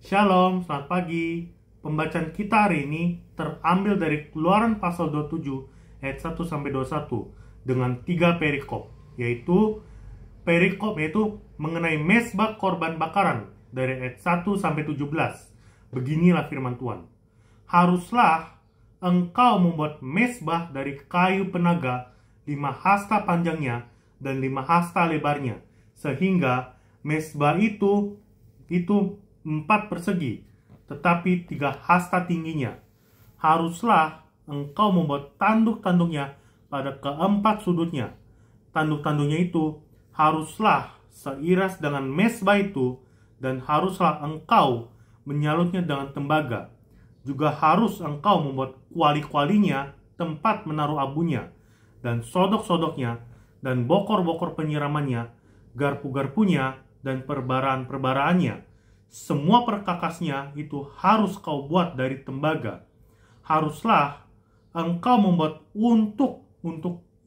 Shalom, selamat pagi. Pembacaan kita hari ini terambil dari Keluaran pasal 27 ayat 1 sampai 21 dengan 3 perikop, yaitu mengenai mezbah korban bakaran dari ayat 1 sampai 17. Beginilah firman Tuhan. Haruslah engkau membuat mezbah dari kayu penaga 5 hasta panjangnya dan 5 hasta lebarnya, sehingga mezbah itu 4 persegi, tetapi 3 hasta tingginya. Haruslah engkau membuat tanduk-tanduknya pada keempat sudutnya. Tanduk-tanduknya itu haruslah seiras dengan mezbah itu, dan haruslah engkau menyalutnya dengan tembaga. Juga harus engkau membuat kuali-kualinya, tempat menaruh abunya, dan sodok-sodoknya, dan bokor-bokor penyiramannya, garpu-garpunya, dan perbaraan-perbaraannya. Semua perkakasnya itu harus kau buat dari tembaga. Haruslah engkau membuat untuk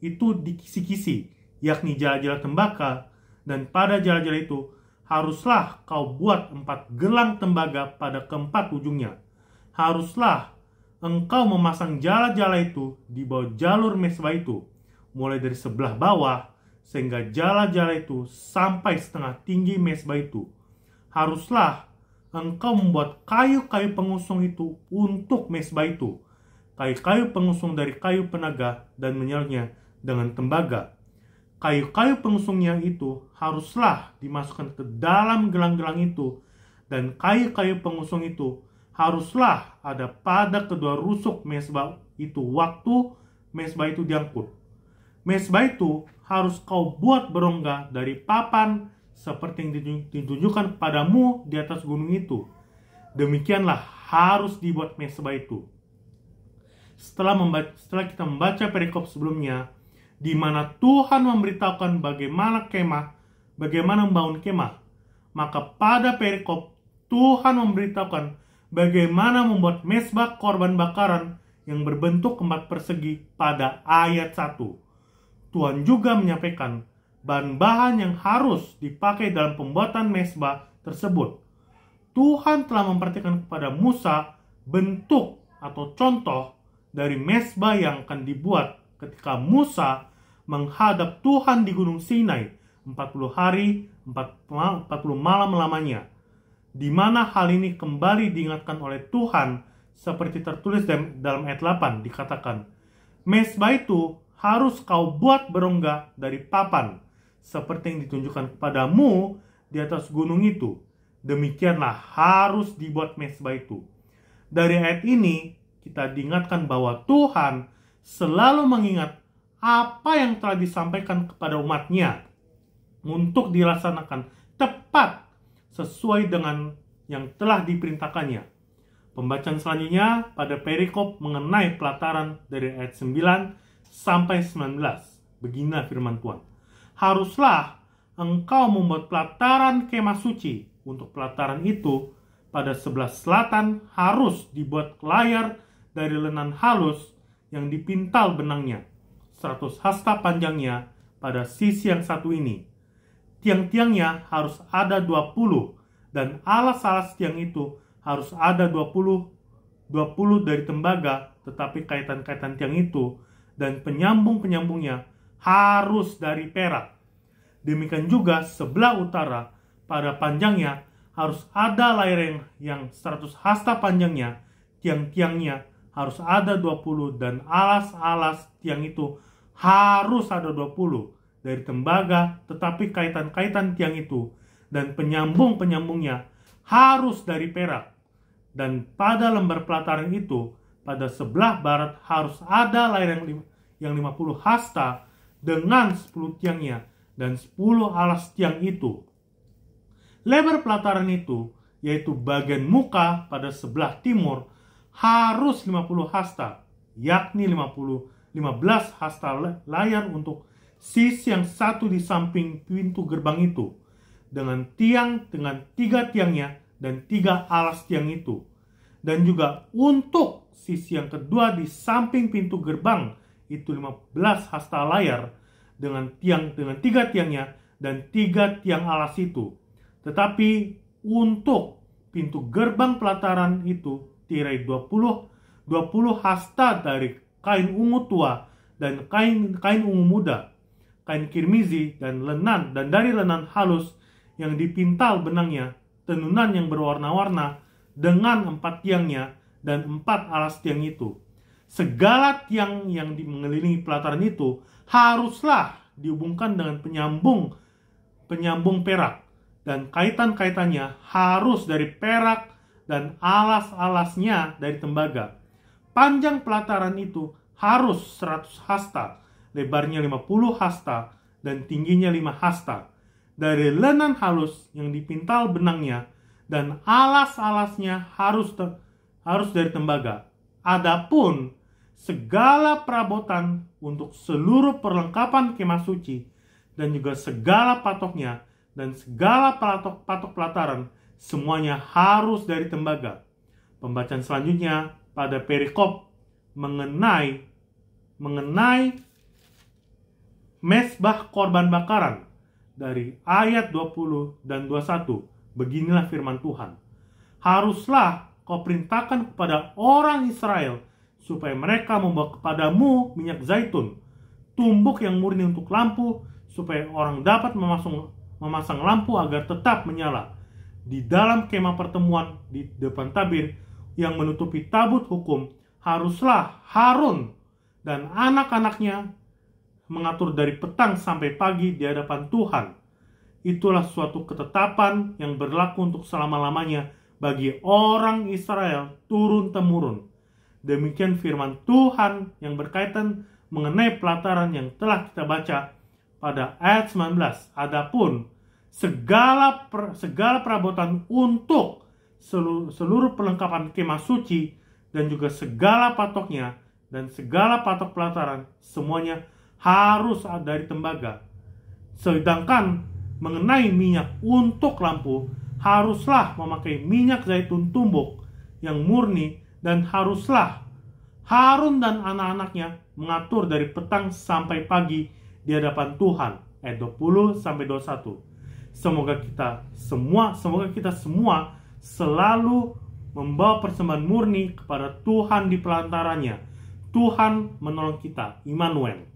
itu di kisi-kisi, yakni jala-jala tembaga, dan pada jala-jala itu haruslah kau buat 4 gelang tembaga pada keempat ujungnya. Haruslah engkau memasang jala-jala itu di bawah jalur mezbah itu, mulai dari sebelah bawah, sehingga jala-jala itu sampai setengah tinggi mezbah itu. Haruslah engkau membuat kayu-kayu pengusung itu untuk mezbah itu, kayu-kayu pengusung dari kayu penaga, dan menyalutnya dengan tembaga. Kayu-kayu pengusungnya itu haruslah dimasukkan ke dalam gelang-gelang itu, dan kayu-kayu pengusung itu haruslah ada pada kedua rusuk mezbah itu waktu mezbah itu diangkut. Mezbah itu harus kau buat berongga dari papan seperti yang ditunjukkan padamu di atas gunung itu. Demikianlah harus dibuat mezbah itu. Setelah kita membaca perikop sebelumnya, di mana Tuhan memberitahukan bagaimana membangun kemah, maka pada perikop Tuhan memberitahukan bagaimana membuat mezbah korban bakaran yang berbentuk 4 persegi pada ayat 1. Tuhan juga menyampaikan bahan-bahan yang harus dipakai dalam pembuatan mezbah tersebut. Tuhan telah memperhatikan kepada Musa bentuk atau contoh dari mezbah yang akan dibuat ketika Musa menghadap Tuhan di Gunung Sinai 40 hari 40 malam lamanya, di mana hal ini kembali diingatkan oleh Tuhan seperti tertulis dalam ayat 8. Dikatakan, mezbah itu harus kau buat berongga dari papan seperti yang ditunjukkan kepadamu di atas gunung itu. Demikianlah harus dibuat mezbah itu. Dari ayat ini kita diingatkan bahwa Tuhan selalu mengingat apa yang telah disampaikan kepada umatnya untuk dilaksanakan tepat sesuai dengan yang telah diperintahkannya. Pembacaan selanjutnya pada perikop mengenai pelataran dari ayat 9 sampai 19. Beginilah firman Tuhan. Haruslah engkau membuat pelataran kemah suci. Untuk pelataran itu, pada sebelah selatan harus dibuat layar dari lenan halus yang dipintal benangnya, 100 hasta panjangnya pada sisi yang satu ini. Tiang-tiangnya harus ada 20, dan alas-alas tiang itu harus ada 20 dari tembaga, tetapi kaitan-kaitan tiang itu dan penyambung-penyambungnya harus dari perak. Demikian juga sebelah utara, pada panjangnya harus ada layar yang 100 hasta panjangnya. Tiang-tiangnya harus ada 20, dan alas-alas tiang itu harus ada 20 dari tembaga, tetapi kaitan-kaitan tiang itu dan penyambung-penyambungnya harus dari perak. Dan pada lembar pelataran itu, pada sebelah barat harus ada layar yang 50 hasta dengan 10 tiangnya dan 10 alas tiang itu. Lebar pelataran itu, yaitu bagian muka pada sebelah timur, harus 50 hasta, yakni 15 hasta layar untuk sisi yang satu di samping pintu gerbang itu, dengan 3 tiangnya dan 3 alas tiang itu. Dan juga untuk sisi yang kedua di samping pintu gerbang itu 15 hasta layar dengan 3 tiangnya dan 3 tiang alas itu. Tetapi untuk pintu gerbang pelataran itu tirai 20 hasta dari kain ungu tua dan kain ungu muda, kain kirmizi dan lenan, dan dari lenan halus yang dipintal benangnya, tenunan yang berwarna-warna dengan 4 tiangnya dan 4 alas tiang itu. Segala tiang yang mengelilingi pelataran itu haruslah dihubungkan dengan penyambung perak, dan kaitan-kaitannya harus dari perak dan alas-alasnya dari tembaga. Panjang pelataran itu harus 100 hasta, lebarnya 50 hasta, dan tingginya 5 hasta. Dari lenan halus yang dipintal benangnya dan alas-alasnya harus dari tembaga. Adapun segala perabotan untuk seluruh perlengkapan kemah suci dan juga segala patoknya dan segala patok pelataran, semuanya harus dari tembaga. Pembacaan selanjutnya pada perikop mengenai mesbah korban bakaran dari ayat 20 dan 21. Beginilah firman Tuhan. Haruslah kau perintahkan kepada orang Israel supaya mereka membawa kepadamu minyak zaitun, tumbuk yang murni untuk lampu, supaya orang dapat memasang lampu agar tetap menyala di dalam kemah pertemuan di depan tabir yang menutupi tabut hukum. Haruslah Harun dan anak-anaknya mengatur dari petang sampai pagi di hadapan Tuhan. Itulah suatu ketetapan yang berlaku untuk selama-lamanya bagi orang Israel turun-temurun. Demikian firman Tuhan yang berkaitan mengenai pelataran yang telah kita baca pada ayat 19. Adapun segala perabotan untuk seluruh perlengkapan kemah suci dan juga segala patoknya dan segala patok pelataran, semuanya harus dari tembaga. Sedangkan mengenai minyak untuk lampu, haruslah memakai minyak zaitun tumbuk yang murni, dan haruslah Harun dan anak-anaknya mengatur dari petang sampai pagi di hadapan Tuhan. Ayat 20 sampai 21. Semoga kita semua selalu membawa persembahan murni kepada Tuhan di pelantarannya. Tuhan menolong kita, Immanuel.